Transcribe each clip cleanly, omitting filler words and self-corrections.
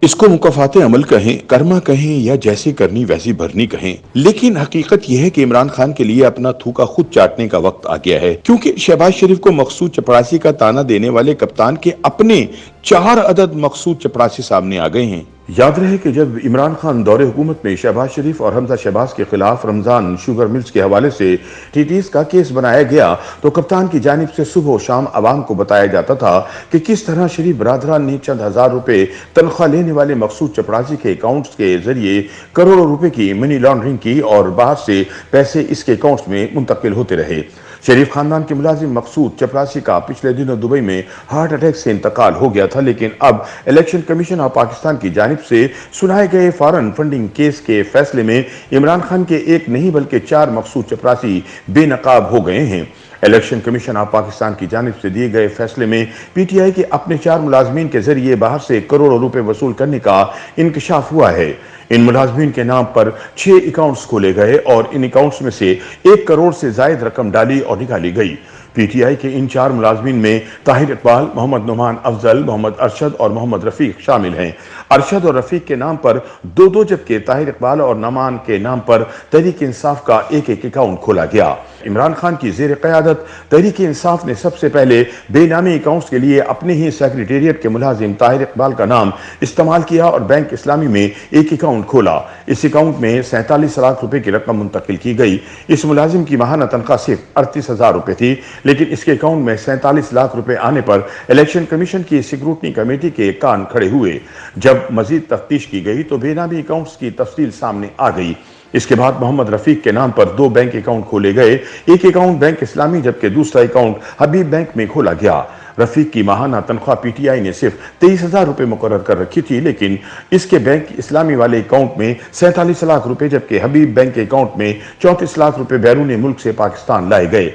इसको मुकफ़ाते अमल कहें, कर्मा कहें या जैसे करनी वैसी भरनी कहें, लेकिन हकीकत यह है कि इमरान खान के लिए अपना थूका खुद चाटने का वक्त आ गया है, क्योंकि शहबाज शरीफ को मकसूद चपरासी का ताना देने वाले कप्तान के अपने 4 अदद मकसूद चपरासी सामने आ गए हैं। याद रहे कि जब इमरान खान दौरे हुकूमत में शहबाज शरीफ और हमजा शहबाज के खिलाफ रमजान शुगर मिल्स के हवाले से टीटीएस का केस बनाया गया, तो कप्तान की जानिब से सुबह और शाम आवाम को बताया जाता था कि किस तरह शरीफ बरादरान ने चंद हजार रुपए तनख्वाह लेने वाले मकसूद चपरासी के अकाउंट्स के जरिए करोड़ों रुपए की मनी लॉन्ड्रिंग की और बाहर से पैसे इसके अकाउंट्स में मुंतकिल होते रहे। शरीफ खानदान के मुलाजिम मकसूद चपरासी का पिछले दिनों दुबई में हार्ट अटैक से इंतकाल हो गया था, लेकिन अब इलेक्शन कमीशन ऑफ पाकिस्तान की जानिब से सुनाए गए फॉरेन फंडिंग केस के फैसले में इमरान खान के एक नहीं बल्कि 4 मकसूद चपरासी बेनकाब हो गए हैं। इलेक्शन कमीशन ऑफ पाकिस्तान की जानिब से दिए गए फैसले में पीटीआई के अपने 4 मुलाजमीन के जरिए बाहर से करोड़ों रुपए वसूल करने का इंकशाफ हुआ है। इन मुलाजमीन के नाम पर 6 अकाउंट्स खोले गए और इन अकाउंट्स में से 1 करोड़ से जायद रकम डाली और निकाली गई। पीटीआई के इन 4 मुलाजमीन में ताहिर इकबाल, मोहम्मद नुमान अफजल, मोहम्मद अरशद और मोहम्मद रफीक शामिल हैं। अरशद और रफीक के नाम पर 2-2 जबकि ताहिर इकबाल और नमान के नाम पर तहरीक इंसाफ का एक अकाउंट खोला गया। इमरान खान की जेर क़यादत तहरीक इंसाफ ने सबसे पहले बेनामी अकाउंट्स के लिए अपने ही सेक्रेटेरिएट के मुलाजिम ताहिर इकबाल का नाम इस्तेमाल किया और बैंक इस्लामी में एक अकाउंट खोला। इस अकाउंट में 47 लाख रुपए की रकम मुंतकिल की गई। इस मुलाजिम की माहाना तनख्वाह सिर्फ 38,000 रुपए थी, लेकिन इसके अकाउंट में 47 लाख रुपए आने पर इलेक्शन कमीशन की सिक्योरिटी कमेटी के कान खड़े हुए। जब मजीद तफ्तीश की गई तो बेनामी अकाउंट्स की तफसील सामने आ गई। इसके बाद मोहम्मद रफीक के नाम पर 2 बैंक अकाउंट खोले गए। एक अकाउंट बैंक इस्लामी जबकि दूसरा अकाउंट हबीब बैंक में खोला गया। रफीक की माहाना तनख्वाह पीटीआई ने सिर्फ 23,000 रुपए मुकर्रर कर रखी थी, लेकिन इसके बैंक इस्लामी वाले अकाउंट में 47 लाख रुपए जबकि हबीब बैंक के अकाउंट में 34 लाख रुपए बैरून मुल्क से पाकिस्तान लाए गए।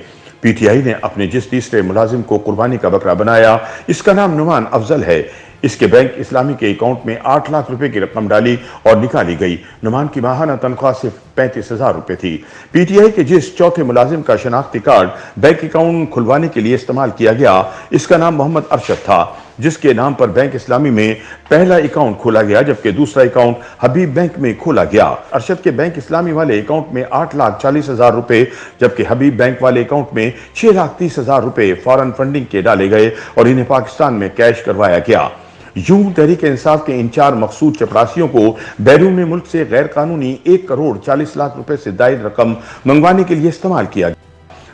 पीटीआई ने अपने जिस तीसरे मुलाजिम को कुर्बानी का बकरा बनाया, इसका नाम नुमान अफजल है। इसके बैंक इस्लामी के अकाउंट में 8 लाख रुपए की रकम डाली और निकाली गई। नुमान की माहाना तनख्वाह सिर्फ 35,000 रुपए थी। पीटीआई के जिस चौथे मुलाजिम का शनाख्ती कार्ड बैंक अकाउंट खुलवाने के लिए इस्तेमाल किया गया, इसका नाम मोहम्मद अरशद था, जिसके नाम पर बैंक इस्लामी में पहला अकाउंट खोला गया जबकि दूसरा अकाउंट हबीब बैंक में खोला गया। अरशद के बैंक इस्लामी वाले अकाउंट में 8,40,000 रुपए जबकि हबीब बैंक वाले अकाउंट में 6,30,000 रुपए फॉरेन फंडिंग के डाले गए और इन्हें पाकिस्तान में कैश करवाया गया। यूं तहरीक इंसाफ के इन 4 मकसूद चपरासियों को बैरून मुल्क से गैर कानूनी 1 करोड़ 40 लाख रुपए से जायद रकम मंगवाने के लिए इस्तेमाल किया गया।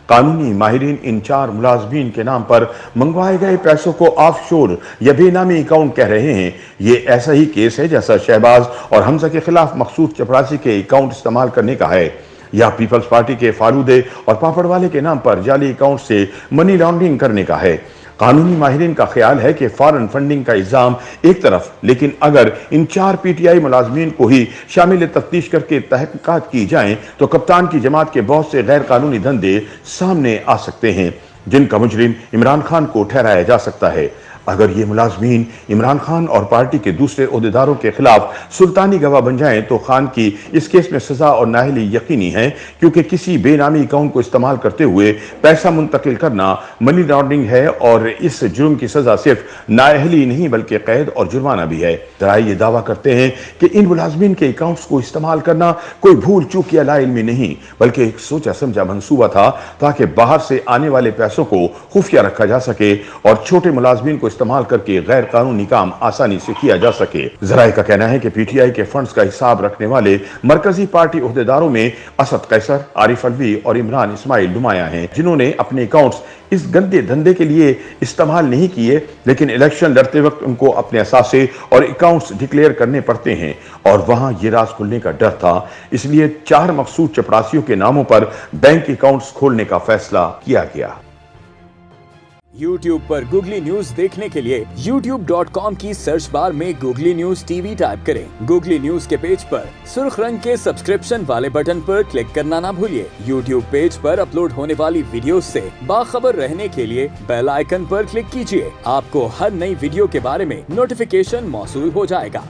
कानूनी माहिरीन इन 4 मुलाजमीन के नाम पर मंगवाए गए पैसों को ऑफशोर या बेनामी अकाउंट कह रहे हैं। ये ऐसा ही केस है जैसा शहबाज और हमजा के खिलाफ मकसूद चपरासी के अकाउंट इस्तेमाल करने का है, या पीपल्स पार्टी के फालूदे और पापड़ वाले के नाम पर जाली अकाउंट से मनी लॉन्ड्रिंग करने का है। कानूनी माहिरीन का ख्याल है कि फॉरेन फंडिंग का इल्जाम एक तरफ, लेकिन अगर इन 4 पीटीआई मुलाजमीन को ही शामिल तफ्तीश करके तहकीकात की जाएं तो कप्तान की जमात के बहुत से गैर कानूनी धंधे सामने आ सकते हैं, जिनका मुजरिम इमरान खान को ठहराया जा सकता है। अगर ये मुलाजमीन इमरान खान और पार्टी के दूसरे ओहदेदारों के खिलाफ सुल्तानी गवाह बन जाएं तो खान की इस केस में सजा और नाअहली यकीनी है, क्योंकि किसी बेनामी अकाउंट को इस्तेमाल करते हुए पैसा मुंतकिल करना मनी लॉन्ड्रिंग है और इस जुर्म की सजा सिर्फ नाअहली नहीं बल्कि कैद और जुर्माना भी है। जराए ये दावा करते हैं कि इन मुलाजमीन के अकाउंट्स को इस्तेमाल करना कोई भूल चूक या लाइल्मी नहीं बल्कि एक सोचा समझा मंसूबा था, ताकि बाहर से आने वाले पैसों को खुफिया रखा जा सके और छोटे मुलाजमीन को इस्तेमाल करके गैर कानूनी काम आसानी से किया जा सके। जराए का कहना है कि पीटीआई के फंड्स का हिसाब रखने वाले मरकजी पार्टी ओहदेदारों में असद कैसर, आरिफ अलवी और इमरान इस्माइल नुमाया हैं, जिन्होंने अपने अकाउंट्स इस गंदे धंधे के लिए इस्तेमाल नहीं किए, लेकिन इलेक्शन लड़ते वक्त उनको अपने असासे और अकाउंट्स डिक्लेयर करने पड़ते हैं और वहां ये राज खुलने का डर था। इसलिए 4 मकसूद चपरासियों के नामों पर बैंक अकाउंट्स खोलने का फैसला किया गया। YouTube पर गूगली न्यूज देखने के लिए youtube.com की सर्च बार में गूगली न्यूज टीवी टाइप करें। गूगली न्यूज के पेज पर सुर्ख रंग के सब्सक्रिप्शन वाले बटन पर क्लिक करना ना भूलिए। YouTube पेज पर अपलोड होने वाली वीडियो से बाखबर रहने के लिए बेल आइकन पर क्लिक कीजिए। आपको हर नई वीडियो के बारे में नोटिफिकेशन मौसूल हो जाएगा।